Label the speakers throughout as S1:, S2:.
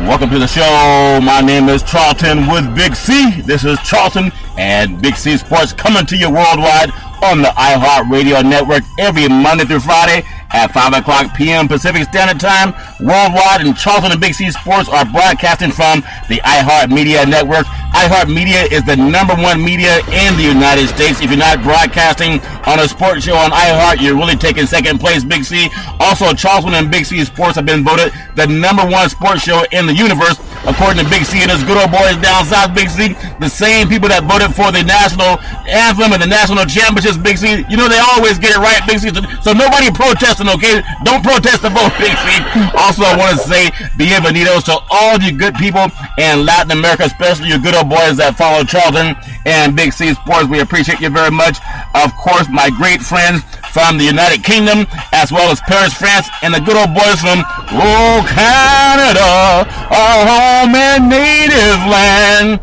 S1: Welcome to the show. My name is Charlton with Big C. This is Charlton and Big C Sports coming to you worldwide on the iHeartRadio network every Monday through Friday at 5 o'clock p.m. Pacific Standard Time worldwide. And Charlton and Big C Sports are broadcasting from the iHeartMedia network. iHeartMedia is the number one media in the United States. If you're not broadcasting on a sports show on iHeart, you're really taking second place, Big C. Also, Charlton and Big C Sports have been voted the number one sports show in the universe, according to Big C and his good old boys down south, Big C. The same people that voted for the national anthem and the national championships, Big C, you know they always get it right, Big C. So nobody protesting, okay? Don't protest the vote, Big C. Also, I want to say bienvenidos to all you good people in Latin America, especially you good old boys that follow Charlton and Big C Sports. We appreciate you very much. Of course, my great friends from the United Kingdom, as well as Paris, France, and the good old boys from Canada, our home and native land.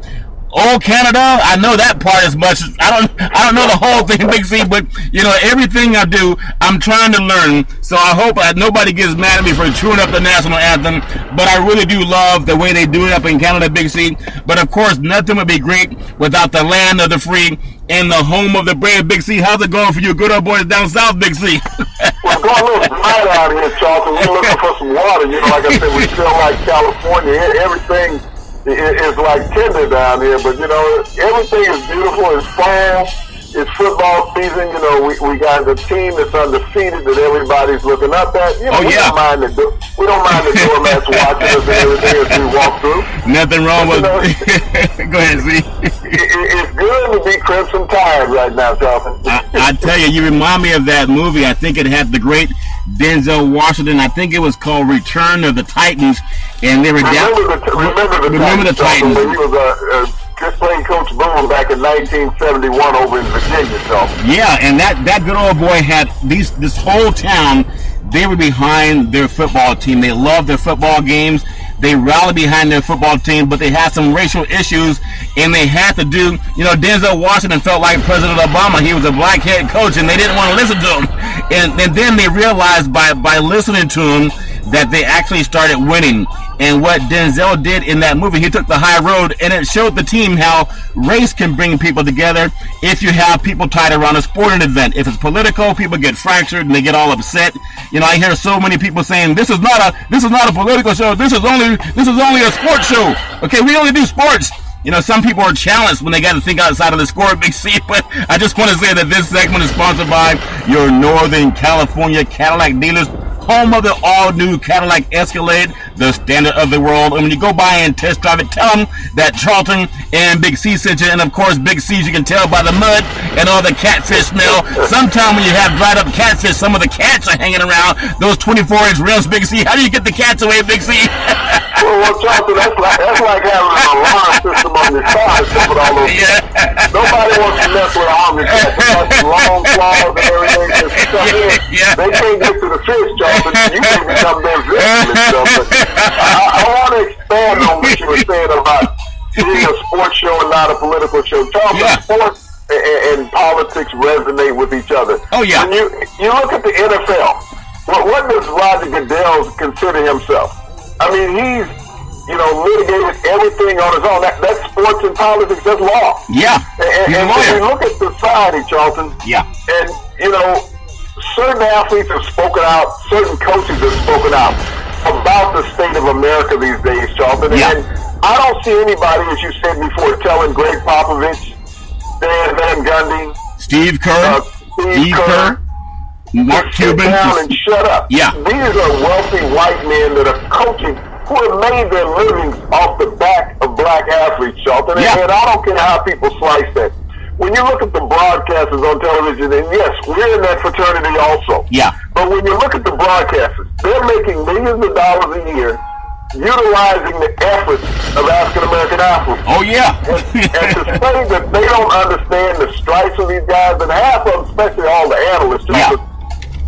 S1: Canada, I know that part as much. I don't know the whole thing, Big C, but you know everything I do, I'm trying to learn. So I hope nobody gets mad at me for chewing up the national anthem. But I really do love the way they do it up in Canada, Big C. But of course, nothing would be great without the land of the free and the home of the brave, Big C. How's it going for you good old boys down south, Big C?
S2: Well, going a little dry out here, Charlton. We're looking for some water. You know, like I said, we feel like California. Everything is like tender down here, but you know, everything is beautiful. It's fall. It's football season. You know, we got the team that's undefeated that everybody's looking up at. You know, we don't mind the doormats watching us and everything as we walk through.
S1: Nothing wrong with. Go ahead, Z.
S2: It's good to be Crimson Tide right now, Charlton.
S1: I tell you, you remind me of that movie. I think it had the great Denzel Washington. I think it was called Return of the Titans, and they were
S2: remember the Titans. He was just playing Coach Boone back in 1971 over in Virginia. So
S1: yeah, and that good old boy had this whole town. They were behind their football team. They loved their football games. They rallied behind their football team, but they had some racial issues, and they had to do, you know, Denzel Washington felt like President Obama. He was a black head coach, and they didn't want to listen to him. And then they realized by listening to him that they actually started winning. And what Denzel did in that movie, he took the high road, and it showed the team how race can bring people together if you have people tied around a sporting event. If it's political, people get fractured and they get all upset. You know, I hear so many people saying, this is not a political show. This is only a sports show. Okay, we only do sports. You know, some people are challenged when they got to think outside of the score, Big C, but I just want to say that this segment is sponsored by your Northern California Cadillac dealers, home of the all-new Cadillac Escalade, the standard of the world. And when you go by and test drive it, tell them that Charlton and Big C sent you. And of course, Big C, you can tell by the mud and all the catfish smell. Sometime when you have dried up catfish, some of the cats are hanging around those 24-inch rims, Big C. How do you get the cats away, Big C?
S2: Well, Charlton, that's like having an alarm system on your car with all those.
S1: Yeah.
S2: Nobody wants to mess with an army cat. They got some long claws and everything.
S1: Yeah.
S2: They can't get to the fish, Charlton. You can become their victim and stuff. But I want to expand on what you were saying about being a sports show and not a political show. Charlton, sports and politics resonate with each other.
S1: Oh, yeah.
S2: When you look at the NFL, what does Roger Goodell consider himself? I mean, he's, you know, litigated everything on his own. That's sports and politics, that's law.
S1: Yeah.
S2: And when you look at society, Charlton, and, you know, certain athletes have spoken out, certain coaches have spoken out about the state of America these days, Charlton.
S1: Yeah.
S2: And I don't see anybody, as you said before, telling Greg Popovich, Dan Van Gundy,
S1: Steve Kerr, Mark Cuban,
S2: sit down and shut up.
S1: Yeah.
S2: These are wealthy white men that are coaching who have made their livings off the back of black athletes, Charlton.
S1: Yeah.
S2: And I don't care how people slice that. When you look at the broadcasters on television, and yes, we're in that fraternity also.
S1: Yeah.
S2: But when you look at the broadcasters, they're making millions of dollars a year utilizing the efforts of African-American athletes.
S1: Oh, yeah.
S2: and to say that they don't understand the stripes of these guys, and half of them, especially all the analysts,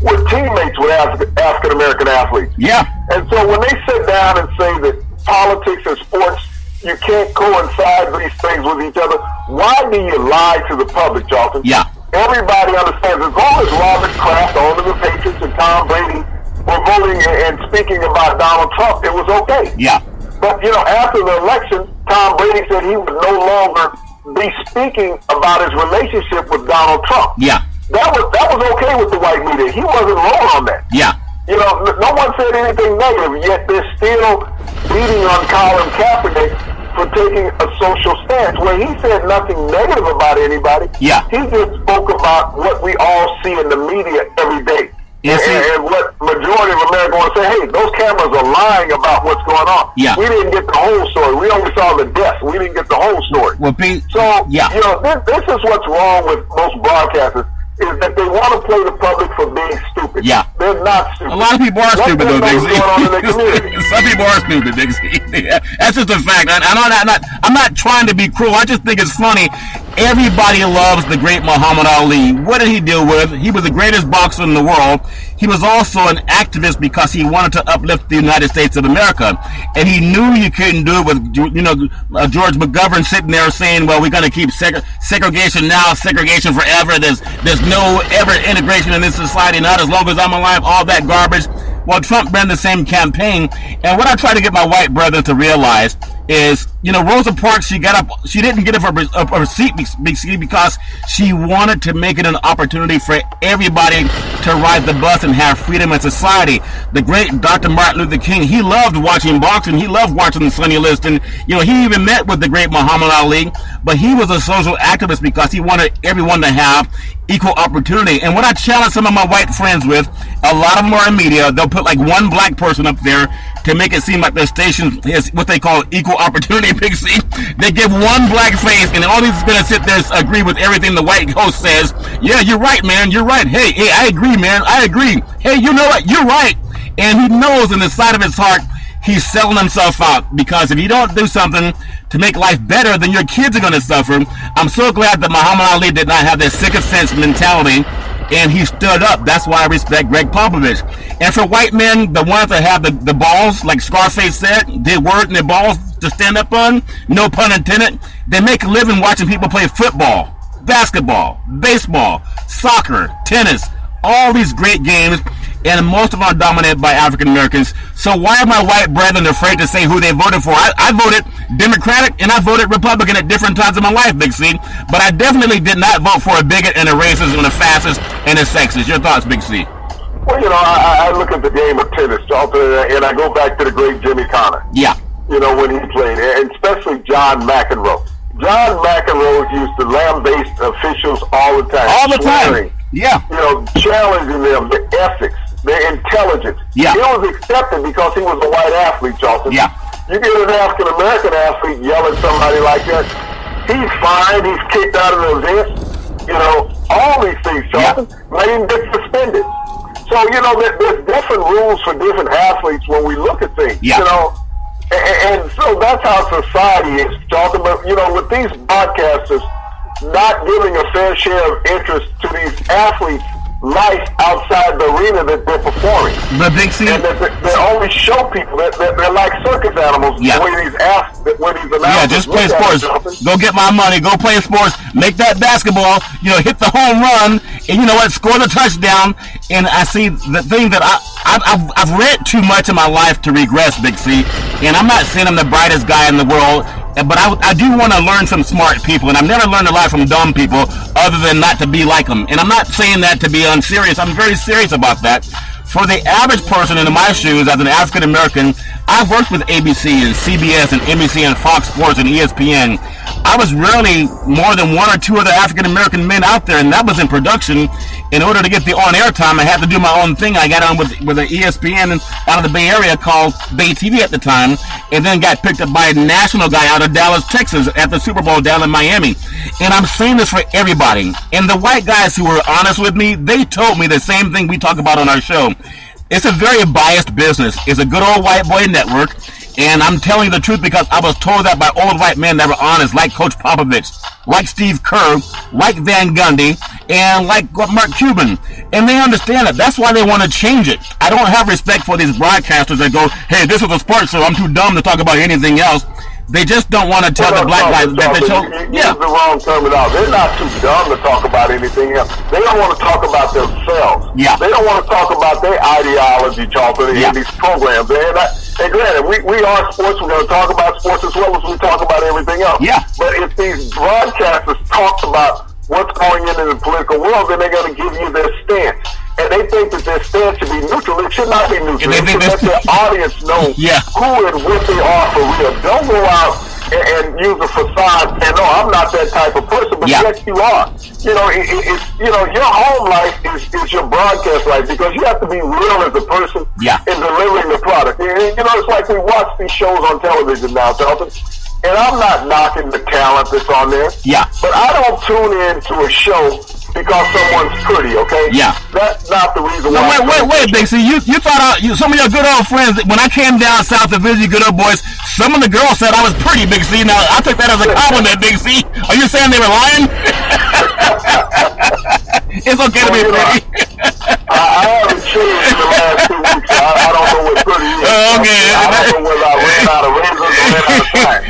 S2: were teammates with African-American athletes.
S1: Yeah.
S2: And so when they sit down and say that politics and sports, you can't coincide these things with each other, why do you lie to the public, Charlton?
S1: Yeah.
S2: Everybody understands, as long as Robert Kraft, the owner of the Patriots, and Tom Brady were voting and speaking about Donald Trump, it was okay.
S1: Yeah.
S2: But, you know, after the election, Tom Brady said he would no longer be speaking about his relationship with Donald Trump.
S1: Yeah.
S2: That was okay with the white media. He wasn't wrong on that.
S1: Yeah.
S2: You know, no one said anything negative, yet they're still beating on Colin Kaepernick for taking a social stance, where he said nothing negative about anybody.
S1: Yeah.
S2: He just spoke about what we all see in the media every day. And what majority of America want to say, hey, those cameras are lying about what's going on.
S1: Yeah.
S2: We didn't get the whole story. We only saw the deaths. We didn't get the whole story.
S1: Well,
S2: you know, this is what's wrong with most broadcasters, is that they want to play the public for being stupid.
S1: Yeah.
S2: They're not stupid.
S1: A lot of people are stupid, though, Big C. Some people are stupid, Big C. That's just a fact. I'm not trying to be cruel. I just think it's funny. Everybody loves the great Muhammad Ali. What did he deal with? He was the greatest boxer in the world. He was also an activist because he wanted to uplift the United States of America. And he knew he couldn't do it with, George McGovern sitting there saying, well, we're going to keep segregation now, segregation forever. There's no ever integration in this society, not as long as I'm alive, all that garbage. Well, Trump ran the same campaign. And what I try to get my white brethren to realize is, Rosa Parks, she didn't get it for her seat because she wanted to make it an opportunity for everybody to ride the bus and have freedom in society. The great Dr. Martin Luther King, he loved watching boxing. He loved watching Sonny Liston. He even met with the great Muhammad Ali, but he was a social activist because he wanted everyone to have equal opportunity. And what I challenge some of my white friends with, a lot of them are in media, they'll put like one black person up there to make it seem like their station is what they call equal opportunity. Big C. They give one black face, and all these is going to sit there and agree with everything the white host says. Yeah, you're right, man. You're right. Hey, I agree, man. I agree. Hey, you know what? You're right. And he knows in the side of his heart he's selling himself out, because if you don't do something to make life better, then your kids are going to suffer. I'm so glad that Muhammad Ali did not have that sycophant mentality, and he stood up. That's why I respect Greg Popovich. And for white men, the ones that have the balls, like Scarface said, their word and their balls to stand up on, no pun intended, they make a living watching people play football, basketball, baseball, soccer, tennis, all these great games, and most of them are dominated by African Americans. So why are my white brethren afraid to say who they voted for? I voted Democratic and I voted Republican at different times in my life, Big C. But I definitely did not vote for a bigot and a racist and a fascist and a sexist. Your thoughts, Big C?
S2: Well, I look at the game of tennis, Charlton, and I go back to the great Jimmy Connor.
S1: Yeah.
S2: When he played, and especially John McEnroe. John McEnroe used to lambaste officials all the time.
S1: All the
S2: swearing,
S1: time. Yeah.
S2: Challenging them, their ethics, their intelligence.
S1: Yeah.
S2: It was accepted because he was a white athlete, Charlton.
S1: Yeah.
S2: You get an African-American athlete yell at somebody like that, he's fined, he's kicked out of the event. All these things, Charlton. Yeah. Might even get suspended. So, there's different rules for different athletes when we look at things.
S1: Yeah.
S2: And so that's how society is, Charlton. But, with these broadcasters not giving a fair share of interest to these athletes' life outside the arena that they're performing.
S1: The Big C.
S2: And they only show people that they're like circus animals.
S1: Yeah.
S2: Where these announcers.
S1: Yeah, just play sports. Go get my money. Go play sports. Make that basketball. Hit the home run. And you know what? Score the touchdown. And I see the thing that I've read too much in my life to regress, Big C. And I'm not saying I'm the brightest guy in the world, but I do want to learn from smart people, and I've never learned a lot from dumb people other than not to be like them. And I'm not saying that to be unserious. I'm very serious about that. For the average person in my shoes, as an African American, I've worked with ABC and CBS and NBC and Fox Sports and ESPN. I was rarely more than one or two other African American men out there, and that was in production. In order to get the on-air time, I had to do my own thing. I got on with an ESPN out of the Bay Area called Bay TV at the time, and then got picked up by a national guy out of Dallas, Texas at the Super Bowl down in Miami. And I'm saying this for everybody. And the white guys who were honest with me, they told me the same thing we talk about on our show. It's a very biased business. It's a good old white boy network. And I'm telling you the truth because I was told that by old white men that were honest, like Coach Popovich, like Steve Kerr, like Van Gundy, and like Mark Cuban. And they understand it. That's why they want to change it. I don't have respect for these broadcasters that go, hey, this is a sports show. I'm too dumb to talk about anything else. They just don't want to tell the black guys that they told.
S2: Yeah, the wrong term at all. They're not too dumb to talk about anything else. They don't want to talk about themselves.
S1: Yeah.
S2: They don't want to talk about their ideology, Charlton, in these programs. And granted, we are sports. We're going to talk about sports as well as we talk about everything else.
S1: Yeah.
S2: But if these broadcasters talk about what's going in the political world, then they're going to give you their stance. And they think that their stance should be neutral. It should not be neutral. It should let their audience know who and what they are for real. Don't go out and use a facade and no, I'm not that type of person, but yes, you are. You know, your home life is your broadcast life because you have to be real as a person in delivering the product. And, you know, it's like we watch these shows on television now, Charlton, and I'm not knocking the talent that's on there. Yeah. But I don't tune in to a show because someone's pretty, okay? Yeah. That's not the reason why.
S1: Wait, Big C. You thought some of your good old friends, when I came down south to visit you good old boys, some of the girls said I was pretty, Big C. Now, I took that as a compliment, Big C. Are you saying they were lying? It's okay to be pretty.
S2: I haven't changed in the last 2 weeks. I don't know what pretty is.
S1: Okay.
S2: I don't know whether I ran out of razors or ran out of time.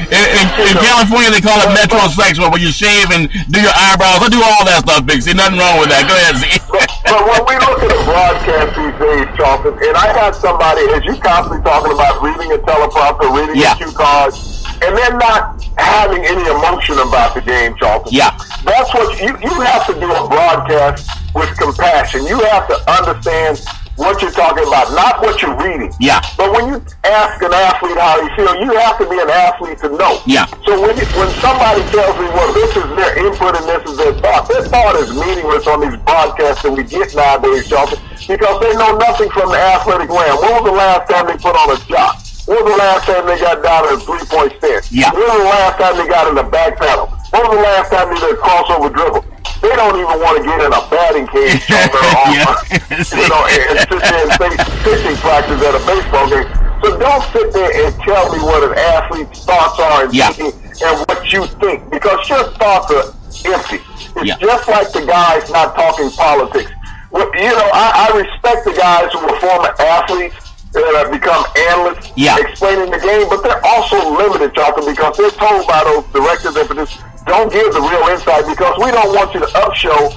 S1: In California, they call it metrosexual, where you shave and do your eyebrows. I do all that stuff, Big C. Nothing wrong with that. Go ahead, Z.
S2: But when we look at a broadcast these days, Charlton, and I got somebody, as you constantly talking about reading a teleprompter, reading a cue card, and they're not having any emotion about the game, Charlton. Yeah. That's what you have to do a broadcast with compassion. You have to understand what you're talking about, not what you're reading. Yeah. But when you ask an athlete how he feels, you have to be an athlete to know. Yeah. So when somebody tells me, well, this is their input and this is their thought is meaningless on these broadcasts that we get nowadays, Charlton, because they know nothing from the athletic realm. When was the last time they put on a jock? When was the last time they got down in a three-point stance? Yeah. When was the last time they got in the back pedal? When was the last time they did a crossover dribble? They don't even want to get in a batting cage and sit there and face pitching practice at a baseball game. So don't sit there and tell me what an athlete's thoughts are and thinking and what you think, because your thoughts are empty. It's just like the guys not talking politics. Well, you know, I respect the guys who are former athletes that have become analysts explaining the game, but they're also limited, Charlton, because they're told by those directors and producers, don't give the real insight because we don't want you to upshow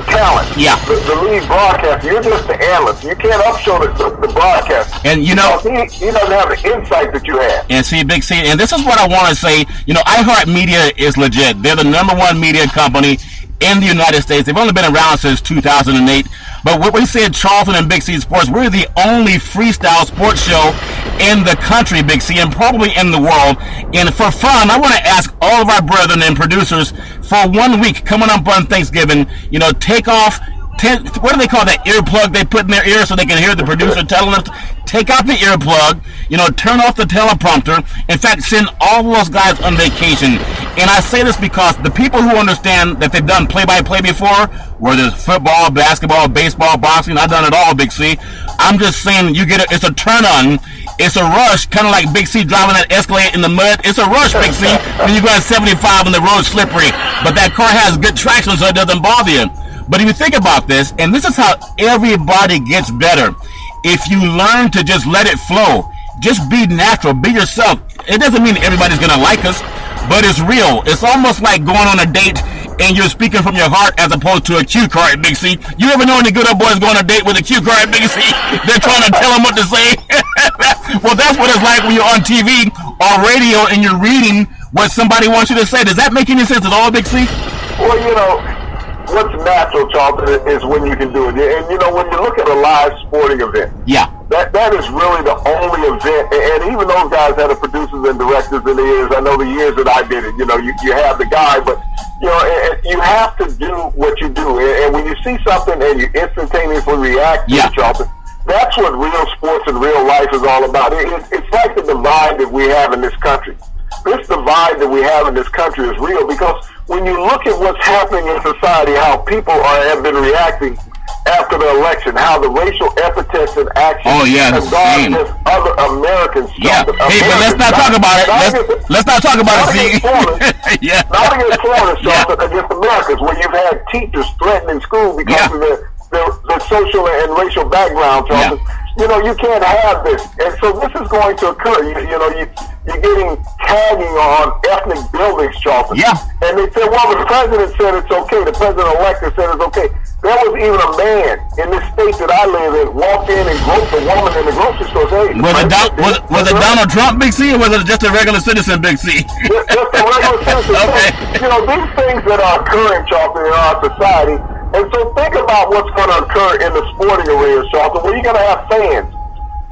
S2: talent. Yeah. The lead broadcaster, you're just the analyst. You can't upshow the broadcaster. And you know, he doesn't have the insight that you have.
S1: And see, Big C, and this is what I want to say. You know, iHeartRadio is legit. They're the #1 media company in the United States. They've only been around since 2008. But what we say at Charlton and Big C Sports, we're the only freestyle sports show in the country, Big C, and probably in the world. And for fun, I want to ask all of our brethren and producers for 1 week coming up on Thanksgiving, you know, take off, what do they call that earplug they put in their ear so they can hear the producer telling us? Take out the earplug, you know, turn off the teleprompter. In fact, send all those guys on vacation. And I say this because the people who understand that they've done play-by-play before, whether it's football, basketball, baseball, boxing, I've done it all, Big C. I'm just saying it's a turn-on. It's a rush, kind of like Big C driving that Escalade in the mud. It's a rush, Big C, when you go at 75 and the road's slippery. But that car has good traction so it doesn't bother you. But if you think about this, and this is how everybody gets better, if you learn to just let it flow, just be natural, be yourself. It doesn't mean everybody's going to like us, but it's real. It's almost like going on a date and you're speaking from your heart as opposed to a cue card, Big C. You ever know any good old boys going on a date with a cue card, Big C? They're trying to tell them what to say. Well, that's what it's like when you're on TV or radio and you're reading what somebody wants you to say. Does that make any sense at all, Big C?
S2: Well, you know, what's natural, Charlton, is when you can do it. And, you know, when you look at a live sporting event, that is really the only event. And even those guys had the producers and directors in the years. I know the years that I did it. You know, you have the guy, but, you know, you have to do what you do. And when you see something and you instantaneously react to it, Charlton, that's what real sports and real life is all about. It's like the divide that we have in this country. This divide that we have in this country is real because when you look at what's happening in society, how people have been reacting after the election, how the racial epithets and actions have gone against other Americans.
S1: Yeah. Hey, but let's not talk about it. Let's not talk about it.
S2: Not against Florida, against Americans, where you've had teachers threatened in school because of their social and racial background, Charlton. You know, you can't have this. And so this is going to occur. You know, you're getting tagging on ethnic buildings, Charlton. Yeah. And they said, well, the president said it's okay. The president-elect said it's okay. There was even a man in this state that I live in walked in and groped a woman in the grocery store. Hey,
S1: was it Donald Trump, Big C, or was it just a regular citizen, Big C?
S2: Just a regular citizen.
S1: Okay.
S2: So, you know, these things that are occurring, Charlton, in our society. And so think about what's going to occur in the sporting arena, Charlton, where you're going to have fans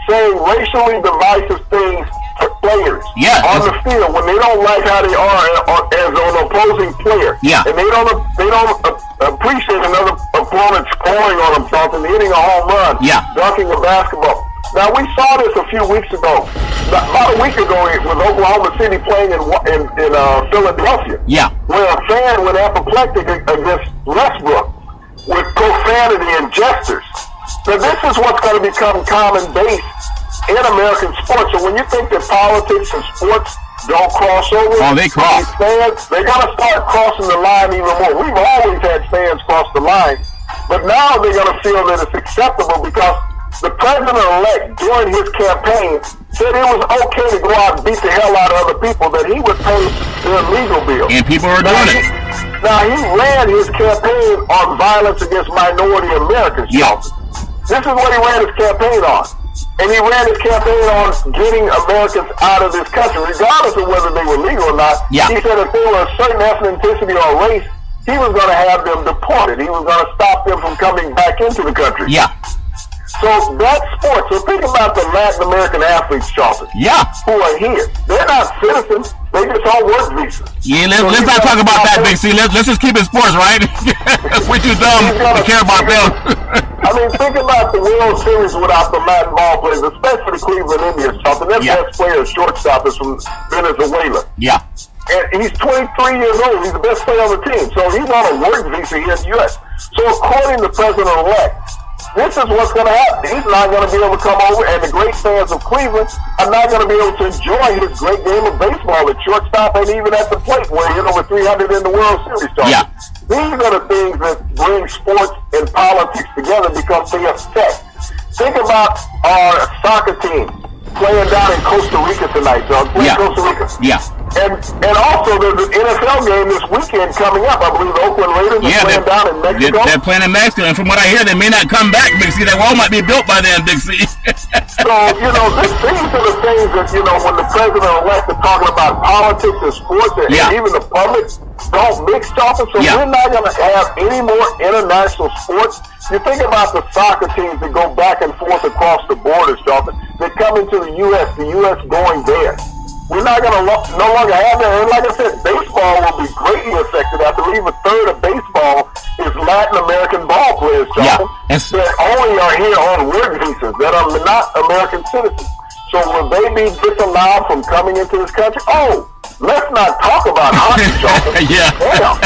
S2: saying racially divisive things to players on the field when they don't like how they are as an opposing player.
S1: Yeah.
S2: And they don't appreciate another opponent scoring on them, Charlton, hitting a home run, dunking a basketball. Now, we saw this a few weeks ago. About a week ago with Oklahoma City playing in Philadelphia. Yeah. Where a fan went apoplectic against Westbrook with profanity and gestures. So this is what's going to become common base in American sports. So when you think that politics and sports don't cross over,
S1: they cross.
S2: Fans, they're going to start crossing the line even more. We've always had fans cross the line, but now they're going to feel that it's acceptable because the president-elect during his campaign said it was okay to go out and beat the hell out of other people, that he would pay their legal bill.
S1: And people are doing it.
S2: Now, he ran his campaign on violence against minority Americans.
S1: Yeah.
S2: This is what he ran his campaign on. And he ran his campaign on getting Americans out of this country, regardless of whether they were legal or not. Yeah. He said if they were a certain ethnicity or race, he was going to have them deported. He was going to stop them from coming back into the country.
S1: Yeah.
S2: So that's sports. So think about the Latin American athletes, Charlton.
S1: Yeah.
S2: Who are here. They're not citizens. They just on work visas.
S1: Yeah, let's not talk about that, Big C. Let's just keep it sports, right? We're too dumb to care about them.
S2: I mean, think about the World Series without the Latin ball players, especially the Cleveland Indians, Charlton. Their best player, shortstop, is from Venezuela. Yeah. And he's 23 years old. He's the best player on the team. So he's on a work visa here in the U.S. So according to President-elect, this is what's going to happen. He's not going to be able to come over, and the great fans of Cleveland are not going to be able to enjoy his great game of baseball at shortstop and even at the plate where he hit over 300 in the World Series. Yeah. These are the things that bring sports and politics together because they affect. Think about our soccer team playing down in Costa Rica tonight, Doug. Costa Rica. Yeah. And also there's an NFL game this weekend coming up. I believe the Oakland Raiders are playing down in Mexico.
S1: They're playing in Mexico, and from what I hear, they may not come back, Big C. That wall might be built by then, Big C.
S2: So, you know, these are the things that, you know, when the president-elect is talking about politics and sports, and even the public don't mix topics, so we're not going to have any more international sports. You think about the soccer teams that go back and forth across the borders, Charlton, that come into the U.S., going there. We're not going to no longer have that. And like I said, baseball will be greatly affected. I believe a third of baseball is Latin American ball players, Charlton, that only are here on work visas, that are not American citizens. So will they be disallowed from coming into this country? Oh, let's not talk about hockey, Charlton. Hell,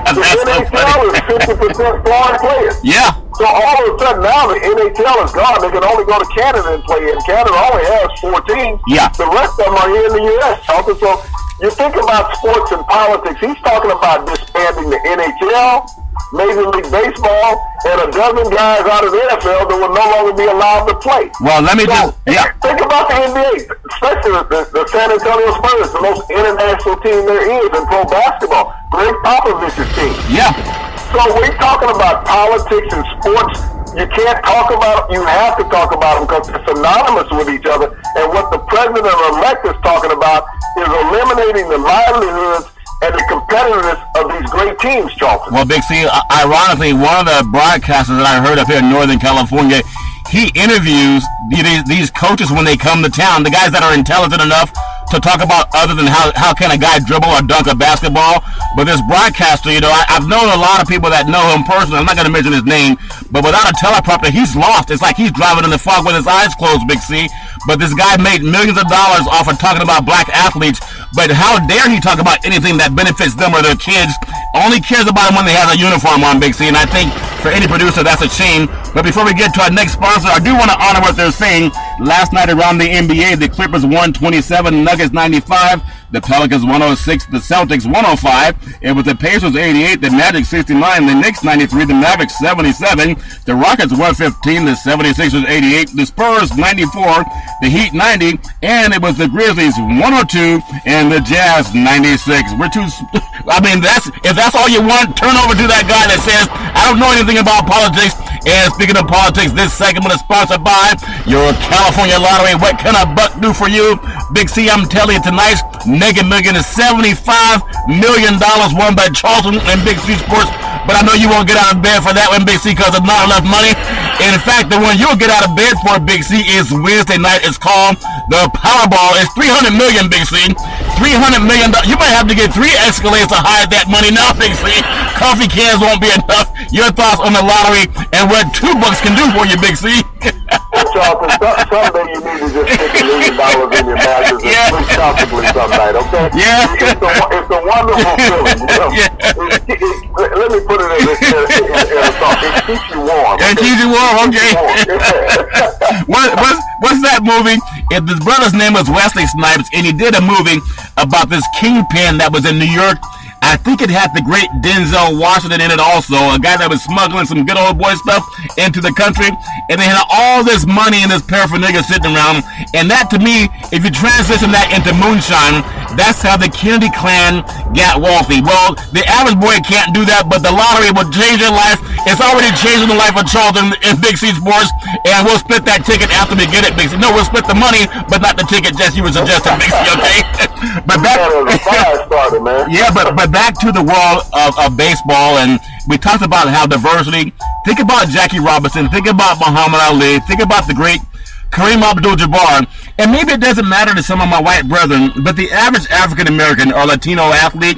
S2: the NHL is 50% foreign players. Yeah. So all of a sudden now the NHL is gone. They can only go to Canada and play. And Canada only has 14. Yeah. The rest of them are here in the U.S. Charlton. So you think about sports and politics. He's talking about disbanding the NHL, Major League Baseball, and a dozen guys out of the NFL that will no longer be allowed to play.
S1: Well, let me
S2: think about the NBA, especially the San Antonio Spurs, the most international team there is in pro basketball. Greg Popovich's team. Yeah. So we're talking about politics and sports. You can't talk about it. You have to talk about them because they're synonymous with each other. And what the president-elect is talking about is eliminating the livelihoods and the competitiveness of these great teams, Charlton.
S1: Well, Big C, ironically, one of the broadcasters that I heard up here in Northern California, he interviews these coaches when they come to town, the guys that are intelligent enough to talk about other than how can a guy dribble or dunk a basketball. But this broadcaster, you know, I've known a lot of people that know him personally. I'm not going to mention his name, but without a teleprompter, he's lost. It's like he's driving in the fog with his eyes closed, Big C. But this guy made millions of dollars off of talking about black athletes. But how dare he talk about anything that benefits them or their kids? Only cares about them when they have a uniform on, Big C. And I think for any producer, that's a shame But before we get to our next sponsor, I do want to honor what they're saying. Last night around the NBA, the Clippers 127, Nuggets 95, the Pelicans 106, the Celtics 105. It was the Pacers 88, the Magic 69, the Knicks 93, the Mavericks 77, the Rockets 115, the 76ers 88, the Spurs 94, the Heat 90, and it was the Grizzlies 102 and the Jazz 96. We're too. I mean, if that's all you want, turn over to that guy that says, I don't know anything about politics. And speaking of politics, this segment is sponsored by your California Lottery. What can a buck do for you? Big C, I'm telling you, tonight's Mega Million is $75 million won by Charlton and Big C Sports. But I know you won't get out of bed for that one, Big C, because there's not enough money. And in fact, the one you'll get out of bed for, Big C, is Wednesday night. It's called the Powerball. It's $300 million, Big C. $300 million. You might have to get 3 Escalades to hide that money now, Big C. Coffee cans won't be enough. Your thoughts on the lottery and what $2 can do for you, Big C?
S2: Charlton, someday you need to just stick $1 million in your mattress and sleep comfortably some night, okay?
S1: Yeah.
S2: It's a wonderful feeling. You know? Let me put it in a thought. It keeps you warm.
S1: It keeps you warm, okay. What's that movie? His brother's name was Wesley Snipes, and he did a movie about this kingpin that was in New York. I think it had the great Denzel Washington in it also, a guy that was smuggling some good old boy stuff into the country, and they had all this money and this paraphernalia sitting around, and that to me, if you transition that into moonshine, that's how the Kennedy clan got wealthy. Well, the average boy can't do that, but the lottery will change your life. It's already changing the life of Charlton and Big C Sports, and we'll split that ticket after we get it, Big C. No, we'll split the money, but not the ticket, Jess, you were suggesting, Big C, okay? But back, yeah, but back to the world of baseball, and we talked about how diversity. Think about Jackie Robinson. Think about Muhammad Ali. Think about the great Kareem Abdul-Jabbar. And maybe it doesn't matter to some of my white brethren, but the average African American or Latino athlete,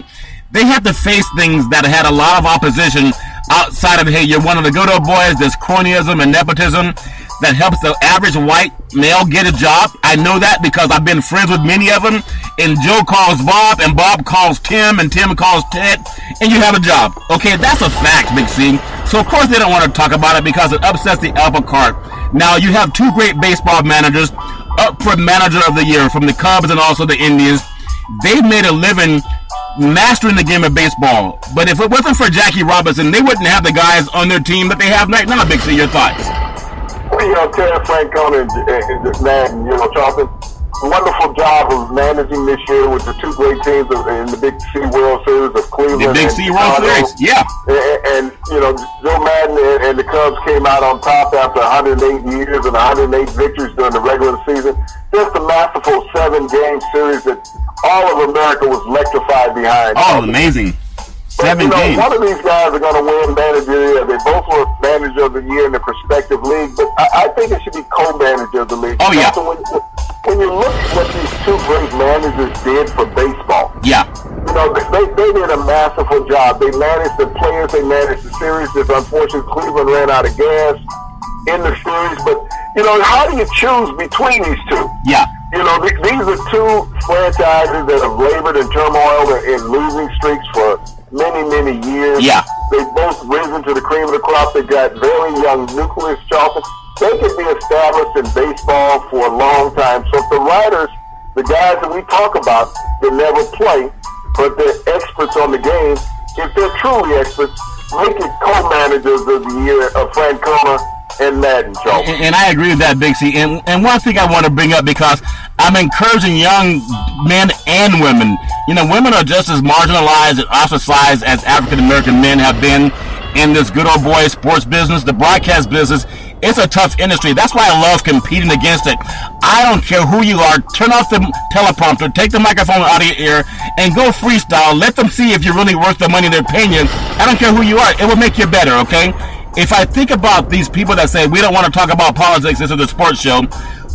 S1: they have to face things that had a lot of opposition outside of, hey, you're one of the good old boys. There's cronyism and nepotism that helps the average white male get a job. I know that because I've been friends with many of them. And Joe calls Bob, and Bob calls Tim, and Tim calls Ted, and you have a job. Okay, that's a fact, Big C. So, of course, they don't want to talk about it because it upsets the apple cart. Now, you have 2 great baseball managers up for Manager of the Year from the Cubs and also the Indians. They've made a living mastering the game of baseball. But if it wasn't for Jackie Robinson, they wouldn't have the guys on their team that they have right now, Big C. Your thoughts?
S2: Well, you know, Terry Francona and Madden, you know, Charlton, wonderful job of managing this year with the 2 great teams in the Big C World Series of Cleveland.
S1: The Big C World Series, yeah.
S2: And, you know, Joe Madden and the Cubs came out on top after 108 years and 108 victories during the regular season. Just a masterful 7-game series that all of America was electrified behind.
S1: Oh, amazing. 7 games.
S2: One of these guys are going to win Manager of the Year. They both were Manager of the Year in their respective league, but I think it should be co-Manager of the league.
S1: Oh, yeah.
S2: So when you look at what these 2 great managers did for baseball,
S1: yeah,
S2: you know, they did a masterful job. They managed the players, they managed the series. Just unfortunately, Cleveland ran out of gas in the series, but, you know, how do you choose between these 2?
S1: Yeah.
S2: You know, these are 2 franchises that have labored in turmoil and in losing streaks for many, many years.
S1: Yeah.
S2: They've both risen to the cream of the crop. They've got very young nucleus, Charlton. They could be established in baseball for a long time. So if the writers, the guys that we talk about that never play, but they're experts on the game, if they're truly experts, make it co-managers of the year of Francona and Madden, Charlton.
S1: And I agree with that, Big C. And one thing I want to bring up, because I'm encouraging young men and women. You know, women are just as marginalized and ostracized as African-American men have been in this good old boy sports business, the broadcast business. It's a tough industry. That's why I love competing against it. I don't care who you are. Turn off the teleprompter, take the microphone out of your ear, and go freestyle. Let them see if you're really worth the money they're paying you. I don't care who you are. It will make you better, okay? If I think about these people that say, we don't want to talk about politics, this is a sports show,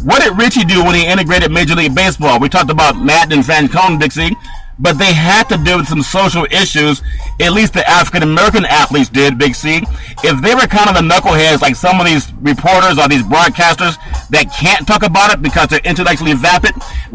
S1: what did Richie do when he integrated Major League Baseball? We talked about Madden and Francona, Dixie, but they had to deal with some social issues, at least the African-American athletes did, Big C. If they were kind of the knuckleheads like some of these reporters or these broadcasters that can't talk about it because they're intellectually vapid,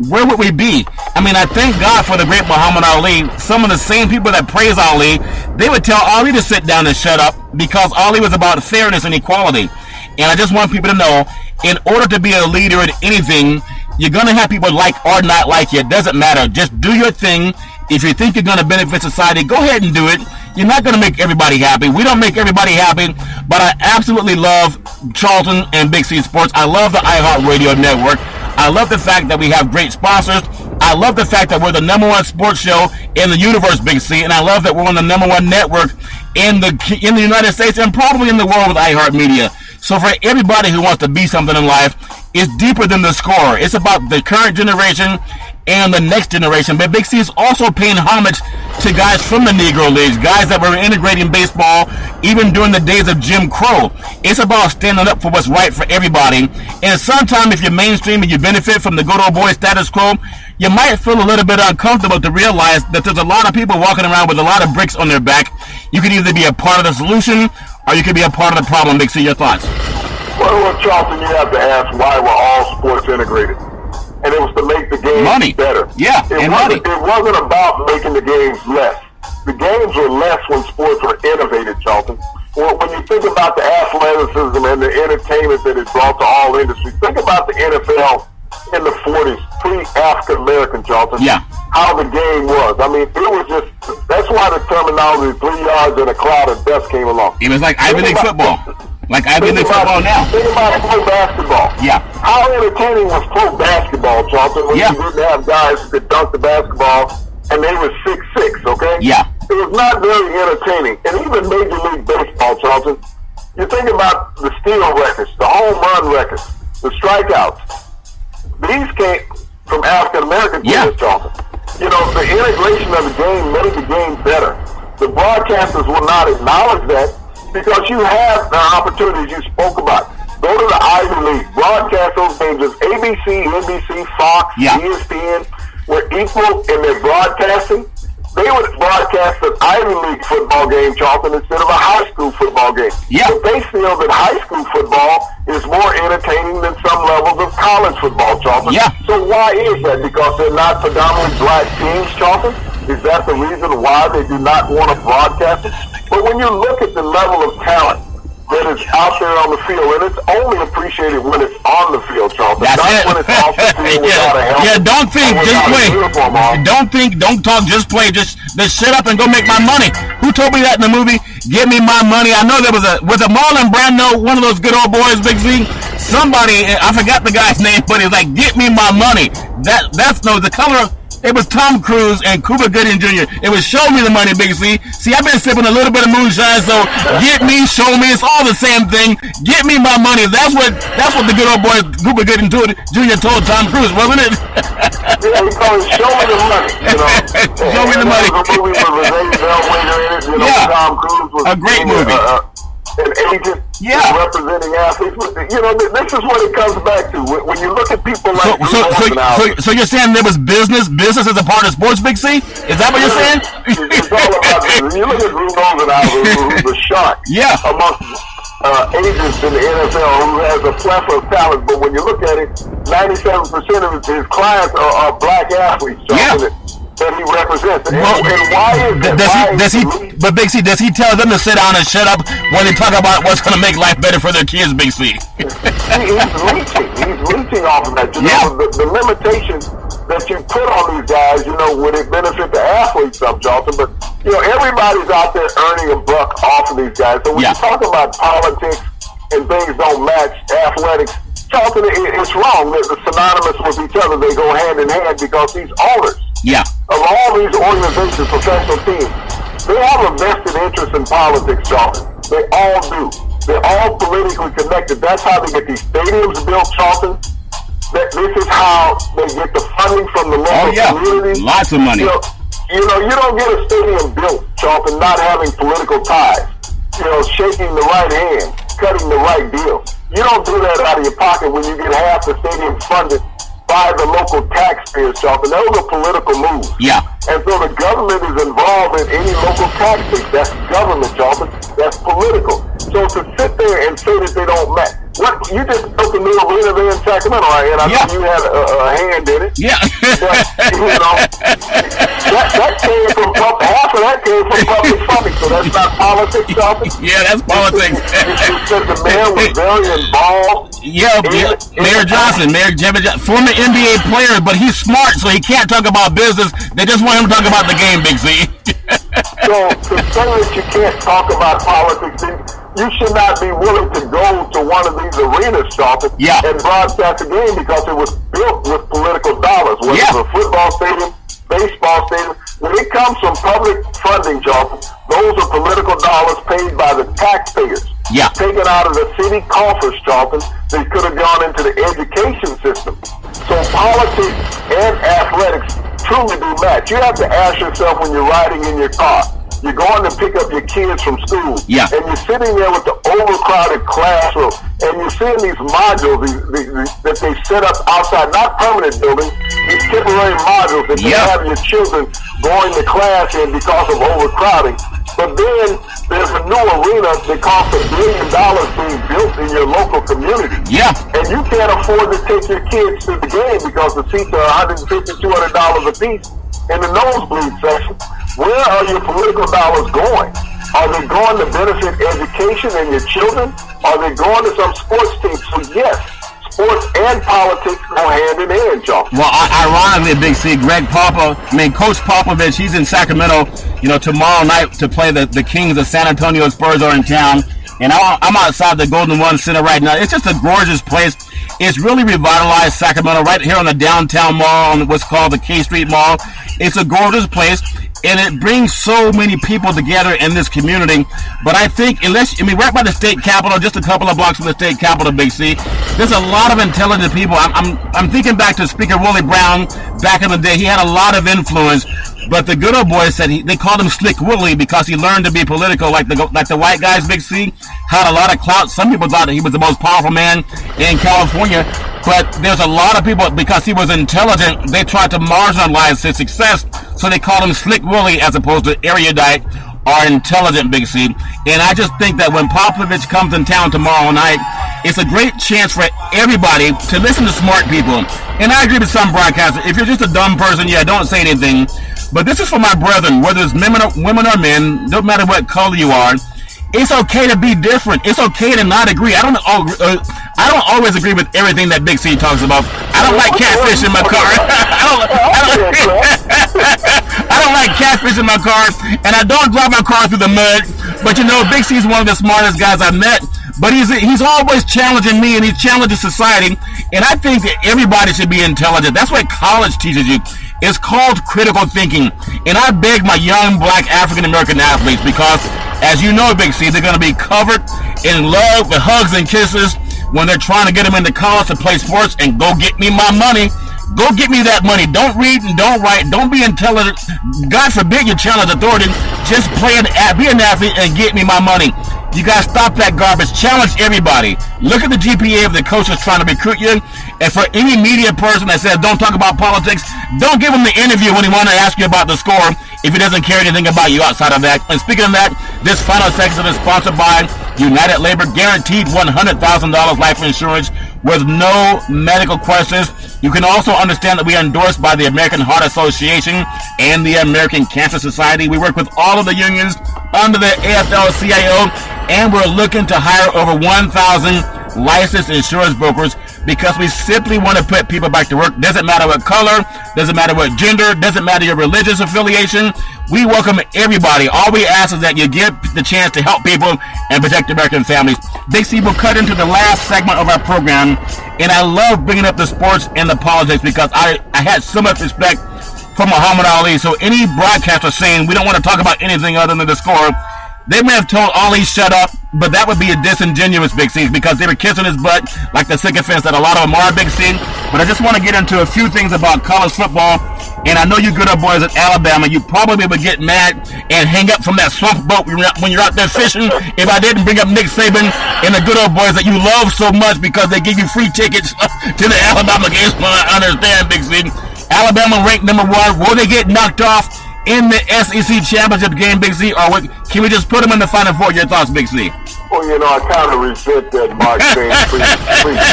S1: where would we be? I mean, I thank God for the great Muhammad Ali. Some of the same people that praise Ali, they would tell Ali to sit down and shut up because Ali was about fairness and equality. And I just want people to know, in order to be a leader in anything, you're going to have people like or not like you. It doesn't matter. Just do your thing. If you think you're going to benefit society, go ahead and do it. You're not going to make everybody happy. We don't make everybody happy, but I absolutely love Charlton and Big C Sports. I love the iHeartRadio network. I love the fact that we have great sponsors. I love the fact that we're the #1 sports show in the universe, Big C, and I love that we're on the #1 network in the United States and probably in the world with iHeartMedia. So for everybody who wants to be something in life, it's deeper than the score. It's about the current generation and the next generation. But Big C is also paying homage to guys from the Negro Leagues, guys that were integrating baseball even during the days of Jim Crow. It's about standing up for what's right for everybody. And sometimes if you're mainstream and you benefit from the good old boy status quo, you might feel a little bit uncomfortable to realize that there's a lot of people walking around with a lot of bricks on their back. You can either be a part of the solution or you can be a part of the problem. Big C, your thoughts?
S2: Well, Charlton, you have to ask why were all sports integrated? And it was to make the games better.
S1: Yeah,
S2: it wasn't about making the games less. The games were less when sports were innovated, Charlton. Well, when you think about the athleticism and the entertainment that it brought to all industries, think about the NFL in the 40s, pre-African American, Charlton.
S1: Yeah.
S2: How the game was. I mean, it was just, that's why the terminology 3 yards in a cloud of dust came along.
S1: It was like Ivy League football. Like Ivy League football now.
S2: Think about pro basketball.
S1: Yeah.
S2: How entertaining was pro basketball, Charlton, when you didn't have guys who could dunk the basketball and they were 6'6", okay?
S1: Yeah.
S2: It was not very entertaining. And even Major League Baseball, Charlton, you think about the steal records, the home run records, the strikeouts. These came from African American players, Charlton. You know, the integration of the game made the game better. The broadcasters will not acknowledge that because you have the opportunities you spoke about. Go to the Ivy League, broadcast those games as ABC, NBC, Fox, ESPN were equal in their broadcasting. They would broadcast an Ivy League football game, Charlton, instead of a high school football game.
S1: Yeah.
S2: But they feel that high school football is more entertaining than some levels of college football, Charlton.
S1: Yeah.
S2: So why is that? Because they're not predominantly black teams, Charlton? Is that the reason why they do not want to broadcast it? But when you look at the level of talent that is out there on the field, and it's only appreciated when it's on the field, Charlton.
S1: That's
S2: not
S1: it.
S2: when it's off the field without a helmet.
S1: Yeah, don't think, just play. Don't think, don't talk, just play. Just shut up and go make my money. Who told me that in the movie? Give me my money. I know there was a Marlon Brando, one of those good old boys, Big Z. Somebody, I forgot the guy's name, but he's like, get me my money. That's the color. It was Tom Cruise and Cuba Gooding Jr. It was show me the money, Big C. See, I've been sipping a little bit of moonshine, so get me, show me. It's all the same thing. Get me my money. That's what the good old boy Cuba Gooding Jr. told Tom Cruise, wasn't it?
S2: Yeah, he called it show me the money. You know,
S1: show me the money.
S2: There was a movie with Renee Zellweger in it. You know, Tom Cruise was
S1: a great movie.
S2: An agent representing athletes. You know, this is what it comes back to. When you look at people like
S1: so you're saying there was business as a part of sports, Big C? Is that what you're saying?
S2: It's all about business. You look at Drew Rosenhauser, who's a shark amongst agents in the NFL who has a plethora of talent, but when you look at it, 97% of his clients are black athletes. That he represents. And why is that?
S1: But Big C, does he tell them to sit down and shut up when they talk about what's going to make life better for their kids, Big C?
S2: He's leeching off of that. You know, the limitations that you put on these guys, you know, would it benefit the athletes some, Charlton? But, you know, everybody's out there earning a buck off of these guys. So when you talk about politics and things don't match athletics, Charlton, it's wrong. They're synonymous with each other. They go hand in hand because these owners of all these organizations, professional teams, they have a vested interest in politics, Charlton. They all do. They're all politically connected. That's how they get these stadiums built, Charlton. This is how they get the funding from the local community.
S1: Lots of money.
S2: You know, you don't get a stadium built, Charlton, not having political ties. You know, shaking the right hand, cutting the right deal. You don't do that out of your pocket when you get half the stadium funded by the local taxpayers, Charlton. Those are political moves.
S1: Yeah.
S2: And so the government is involved in any local tax base. That's government, Charlton. That's political. So to sit there and say that they don't match, What you just built a new arena there in Sacramento, right? And I know you had a hand in it.
S1: Yeah.
S2: But, you know, that came from half of that came from public funding, so that's not politics, Charlton.
S1: Yeah, that's politics.
S2: You said the mayor was very involved.
S1: Yeah, Mayor Johnson, former NBA player, but he's smart, so he can't talk about business. They just want him to talk about the game, Big C.
S2: So to say that you can't talk about politics, you should not be willing to go to one of these arenas, Charlton, and broadcast a game because it was built with political dollars, whether it's a football stadium, baseball stadium. When it comes from public funding, Charlton, those are political dollars paid by the taxpayers. Taken out of the city coffers, Charlton, they could have gone into the education system. So politics and athletics truly do match. You have to ask yourself when you're riding in your car, you're going to pick up your kids from school, and you're sitting there with the overcrowded classroom, and you're seeing these modules that they set up outside, not permanent buildings, these temporary modules that you have your children going to class in because of overcrowding. But then there's a new arena that costs $1 billion being built in your local community. And you can't afford to take your kids to the game because the seats are $150, $200 a piece in the nosebleed section. Where are your political dollars going? Are they going to benefit education and your children? Are they going to some sports teams? So yes, sports and politics go hand in hand, John.
S1: Well, ironically, Big C, Coach Popovich, he's in Sacramento, tomorrow night to play the Kings. The San Antonio Spurs are in town. And I'm outside the Golden One Center right now. It's just a gorgeous place. It's really revitalized Sacramento right here on the downtown mall, on what's called the K Street Mall. It's a gorgeous place, and it brings so many people together in this community. But I think, right by the state capitol, just a couple of blocks from the state capitol, Big C, there's a lot of intelligent people. I'm thinking back to Speaker Willie Brown back in the day. He had a lot of influence. But the good old boys said they called him Slick Willie because he learned to be political, like the white guys, Big C, had a lot of clout. Some people thought that he was the most powerful man in California. But there's a lot of people, because he was intelligent, they tried to marginalize his success. So they called him Slick Willie as opposed to erudite or intelligent, Big C. And I just think that when Popovich comes in town tomorrow night, it's a great chance for everybody to listen to smart people. And I agree with some broadcasters. If you're just a dumb person, don't say anything. But this is for my brethren, whether it's women or men, no matter what color you are. It's okay to be different. It's okay to not agree. I don't always agree with everything that Big C talks about. I don't like catfish in my car. I don't like catfish in my car, and I don't drive my car through the mud. But Big C is one of the smartest guys I've met. But he's always challenging me, and he challenges society. And I think that everybody should be intelligent. That's what college teaches you. It's called critical thinking. And I beg my young black African-American athletes, because, as you know, Big C, they're going to be covered in love with hugs and kisses when they're trying to get them into college to play sports. And go get me my money. Go get me that money. Don't read and don't write. Don't be intelligent. God forbid you challenge authority. Just be an athlete and get me my money. You guys stop that garbage. Challenge everybody. Look at the GPA of the coach that's trying to recruit you. And for any media person that says don't talk about politics, don't give him the interview when he wants to ask you about the score if he doesn't care anything about you outside of that. And speaking of that, this final section is sponsored by United Labor, guaranteed $100,000 life insurance with no medical questions. You can also understand that we are endorsed by the American Heart Association and the American Cancer Society. We work with all of the unions under the AFL-CIO, and we're looking to hire over 1,000 licensed insurance brokers because we simply want to put people back to work. Doesn't matter what color, doesn't matter what gender, doesn't matter your religious affiliation. We welcome everybody. All we ask is that you get the chance to help people and protect American families. Big C will cut into the last segment of our program, and I love bringing up the sports and the politics because I had so much respect for Muhammad Ali. So any broadcaster saying we don't want to talk about anything other than the score, they may have told Ali shut up, but that would be a disingenuous, Big C, because they were kissing his butt like the sycophants that a lot of them are, Big C. But I just want to get into a few things about college football. And I know you good old boys at Alabama, you probably would get mad and hang up from that swamp boat when you're out there fishing if I didn't bring up Nick Saban and the good old boys that you love so much because they give you free tickets to the Alabama games. I understand, Big C. Alabama ranked number 1. Will they get knocked off in the SEC championship game, Big C, or can we just put them in the Final Four? Your thoughts, Big C?
S2: Well, I kind of resent that Mark saying free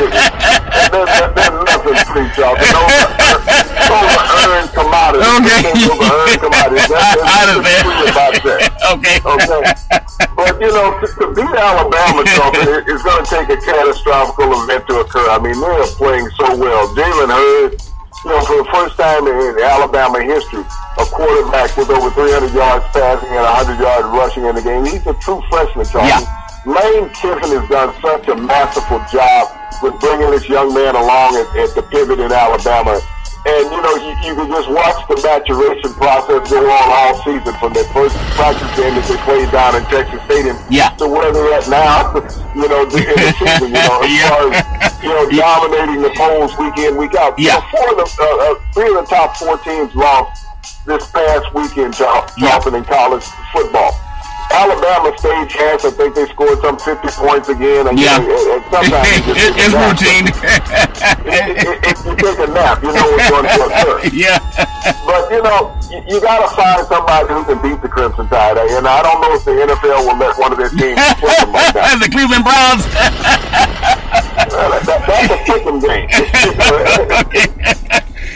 S2: tickets. There's nothing free, Charlton. Those are earned commodities.
S1: Okay.
S2: Those are earned commodities. There's free about that.
S1: Okay.
S2: But, to beat Alabama, Charlton, it's going to take a catastrophic event to occur. I mean, they are playing so well. Jalen Hurd, for the first time in Alabama history, a quarterback with over 300 yards passing and 100 yards rushing in the game. He's a true freshman, Charlton.
S1: Yeah.
S2: Lane Kiffin has done such a masterful job with bringing this young man along at the pivot in Alabama. And, you can just watch the maturation process go on all season from their first practice game that they played down in Texas Stadium to where they're at now, in the season, as far as, dominating the polls week in, week out.
S1: Yeah.
S2: Three of the top four teams lost this past weekend, Charlton, in college football. Alabama stage has, I think they scored some 50 points again. And sometimes
S1: it's routine.
S2: If you take a nap, you know what's going to occur.
S1: Yeah.
S2: But, you got to find somebody who can beat the Crimson Tide. And I don't know if the NFL will let one of their teams put them like that.
S1: The Cleveland Browns.
S2: That's a pick 'em game.
S1: Okay.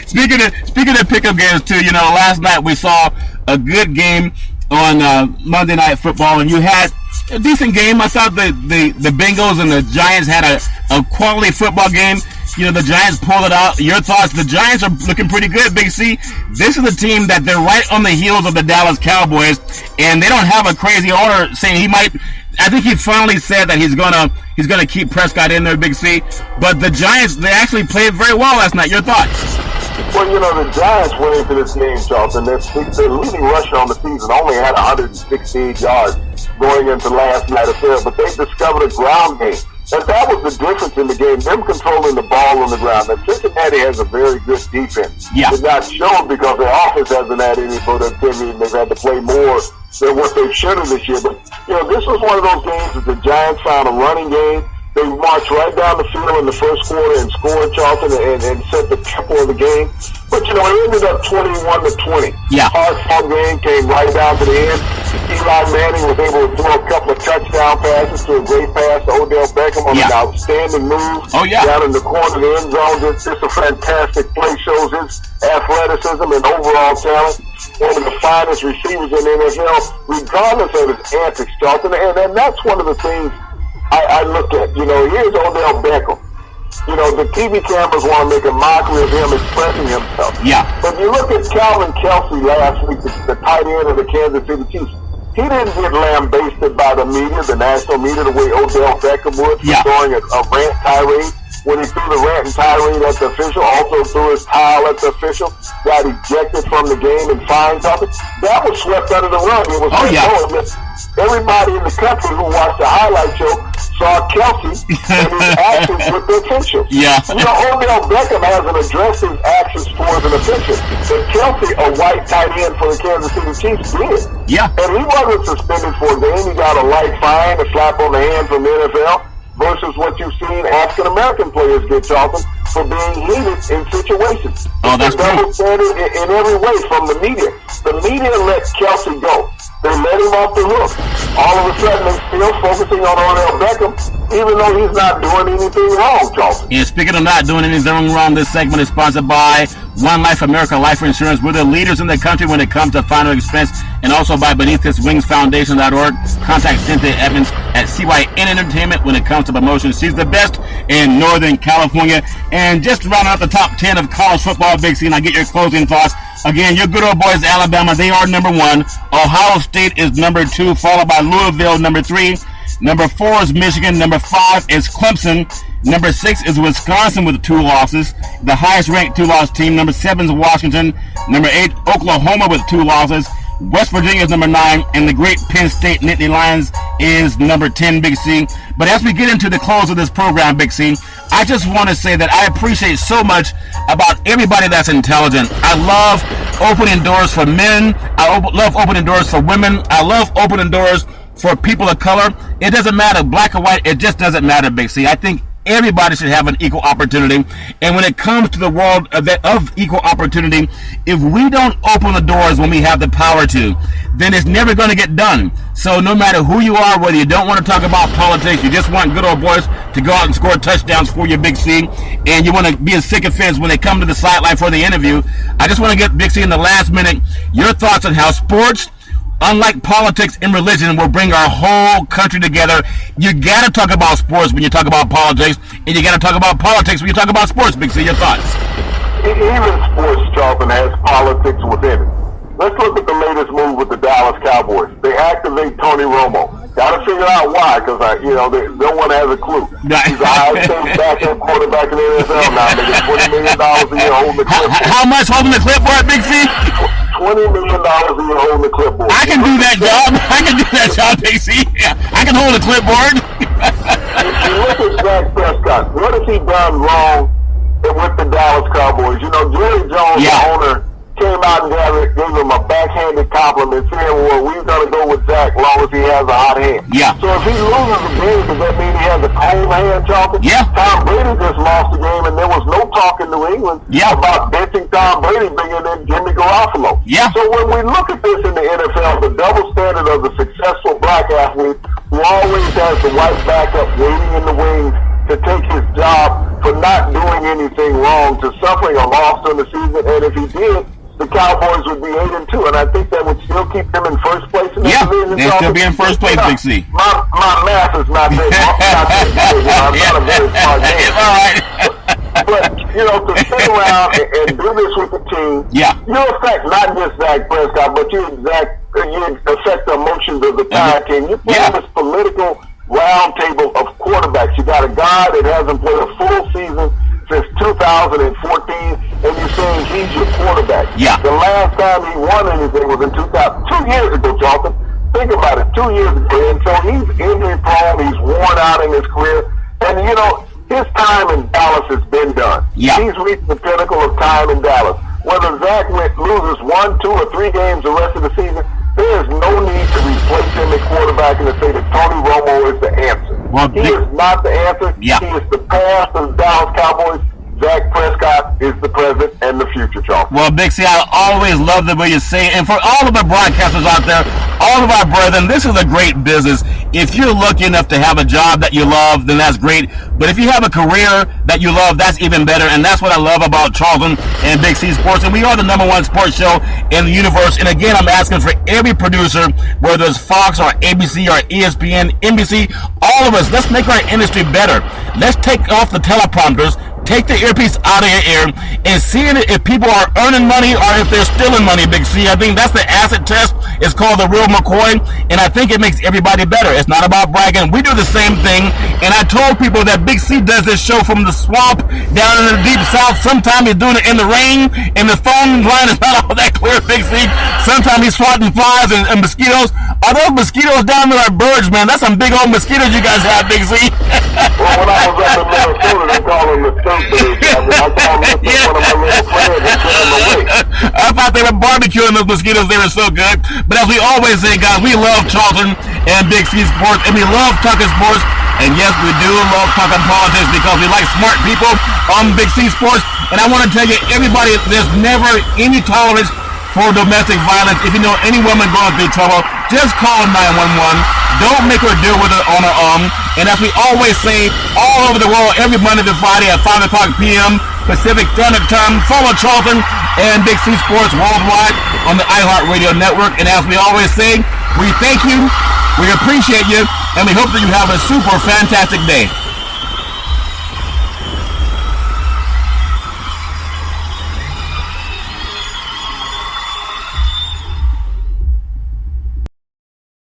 S1: Speaking of pick 'em games, too, last night we saw a good game on Monday Night Football, and you had a decent game. I thought the Bengals and the Giants had a quality football game. The Giants pulled it out. Your thoughts? The Giants are looking pretty good, Big C. This is a team that they're right on the heels of the Dallas Cowboys, and they don't have a crazy owner saying he might. I think he finally said that he's gonna keep Prescott in there, Big C. But the Giants, they actually played very well last night. Your thoughts?
S2: Well, the Giants went into this game, Charlton. Their leading rusher on the season only had 116 yards going into last night's affair, but they discovered a ground game. And that was the difference in the game, them controlling the ball on the ground. And Cincinnati has a very good defense.
S1: Yeah.
S2: It's not shown because their offense hasn't had any productivity and they've had to play more than what they should have this year. But, this was one of those games that the Giants found a running game. They marched right down the field in the first quarter and scored, Charlton, and set the tempo of the game. But, it ended up 21-20.
S1: Yeah.
S2: Hard-fought game came right down to the end. Eli Manning was able to throw a couple of touchdown passes to a great pass to Odell Beckham on an outstanding move down in the corner of the end zone. Just a fantastic play, shows his athleticism and overall talent. One of the finest receivers in the NFL, regardless of his antics, Charlton. And that's one of the things I look at. Here's Odell Beckham. The TV cameras want to make a mockery of him expressing himself.
S1: Yeah.
S2: But you look at Calvin Kelsey last week, the tight end of the Kansas City Chiefs. He didn't get lambasted by the media, the national media, the way Odell Beckham would, for throwing a rant tirade. When he threw the rant and tirade at the official, also threw his towel at the official, got ejected from the game and fined something. That was swept under the rug. It was everybody in the country who watched the highlight show saw Kelsey and his actions with the officials.
S1: Yeah.
S2: Odell Beckham hasn't addressed his actions towards an official. But Kelsey, a white tight end for the Kansas City Chiefs, did.
S1: Yeah.
S2: And he wasn't suspended for a game. He got a light fine, a slap on the hand from the NFL, versus what you've seen African-American players get, Charlton, for being heated in situations.
S1: Oh, that's true.
S2: Double standard in every way from the media. The media let Kelsey go. They let him off the hook. All of a sudden, they're still focusing on Odell Beckham, even though he's not doing anything wrong, Charlton.
S1: And speaking of not doing anything wrong, this segment is sponsored by One Life America Life Insurance. We're the leaders in the country when it comes to final expense, and also by BeneathThisWingsFoundation.org. Contact Cynthia Evans at CYN Entertainment when it comes to promotions. She's the best in Northern California. And just to round out the top 10 of college football, Big C, and I get your closing thoughts. Again, your good old boys, Alabama, they are number 1. Ohio State is number 2, followed by Louisville, number 3. Number 4 is Michigan. Number 5 is Clemson. Number 6 is Wisconsin with 2 losses, the highest ranked 2-loss team. Number 7 is Washington. Number 8, Oklahoma with 2 losses. West Virginia is number 9, and the great Penn State Nittany Lions is number 10, Big C. But as we get into the close of this program, Big C, I just want to say that I appreciate so much about everybody that's intelligent. I love opening doors for men. I love opening doors for women. I love opening doors for people of color. It doesn't matter, black or white. It just doesn't matter, Big C. I think everybody should have an equal opportunity. And when it comes to the world of equal opportunity, if we don't open the doors when we have the power to, then it's never going to get done. So no matter who you are, whether you don't want to talk about politics, you just want good old boys to go out and score touchdowns for your Big C, and you want to be a sycophant when they come to the sideline for the interview, I just want to get Big C in the last minute your thoughts on how sports, unlike politics and religion, will bring our whole country together. You got to talk about sports when you talk about politics, and you got to talk about politics when you talk about sports. Big C, your thoughts?
S2: Even sports, Charlton, has politics within it. Let's look at the latest move with the Dallas Cowboys. They activate Tony Romo. Got to figure out why, because no one has a clue. He's a high-stakes backup quarterback in the NFL now, making $20 million a year holding the clipboard.
S1: How much holding the clipboard, Big C?
S2: $20 million a year holding the clipboard.
S1: I can do that job, Big C. I can hold a clipboard.
S2: You look at Dak Prescott. What has he done wrong with the Dallas Cowboys? Jerry Jones, the owner, came out and gave him a backhanded compliment, saying, well, we're going to go with Zach as long as he has a hot hand.
S1: Yeah.
S2: So if he loses the game, does that mean he has a cold hand, Charlton?
S1: Yeah.
S2: Tom Brady just lost the game, and there was no talk in New England about benching Tom Brady, bringing in Jimmy Garoppolo.
S1: Yeah.
S2: So when we look at this in the NFL, the double standard of the successful black athlete who always has the white backup waiting in the wings to take his job for not doing anything wrong, to suffering a loss during the season, and if he did, the Cowboys would be 8-2, and I think that would still keep them in first place in the division.
S1: They'd still be in first place, Big C.
S2: My math is not that good. I'm not a very smart man.
S1: It's all right.
S2: But, to sit around and do this with the team, you affect not just Dak Prescott, but you affect the emotions of the entire team. You play this political round table of quarterbacks. You got a guy that hasn't played a full season since 2014, and you're saying he's your quarterback. Yeah. The last time he won anything was in 2 years ago, Charlton. Think about it, 2 years ago. And so he's injury prone, he's worn out in his career. And, his time in Dallas has been done. Yeah. He's reached the pinnacle of time in Dallas. Whether Zach loses 1, 2, or 3 games the rest of the season, there is no need to replace him at quarterback and to say that Tony Romo is the answer. Well, he is not the answer. Yeah. He is the past of the Dallas Cowboys. Zach Prescott is the present and the future, Charles.
S1: Well, Big C, I always love the way you say it. And for all of the broadcasters out there, all of our brethren, this is a great business. If you're lucky enough to have a job that you love, then that's great. But if you have a career that you love, that's even better. And that's what I love about Charlton and Big C Sports. And we are the #1 sports show in the universe. And again, I'm asking for every producer, whether it's Fox or ABC or ESPN, NBC, all of us, let's make our industry better. Let's take off the teleprompters, take the earpiece out of your ear, and seeing if people are earning money or if they're stealing money, Big C. I think that's the acid test. It's called the real McCoy, and I think it makes everybody better. It's not about bragging. We do the same thing, and I told people that Big C does this show from the swamp down in the deep south. Sometimes he's doing it in the rain, and the phone line is not all that clear, Big C. Sometimes he's swatting flies and mosquitoes. Are those mosquitoes down there are birds, man? That's some big old mosquitoes you guys have, Big C.
S2: Well, when I was up in Minnesota, they call them the
S1: I thought they were barbecuing those mosquitoes. They were so good. But as we always say, guys, we love Charlton and Big C Sports, and we love talking sports. And yes, we do love talking politics because we like smart people on Big C Sports. And I want to tell you, everybody, there's never any tolerance for domestic violence. If you know any woman going through trouble, just call 911. Don't make her deal with it on her own. And as we always say, all over the world, every Monday to Friday at 5 o'clock p.m. Pacific Standard Time, follow Charlton and Big C Sports worldwide on the IHeartRadio network. And as we always say, we thank you, we appreciate you, and we hope that you have a super fantastic day.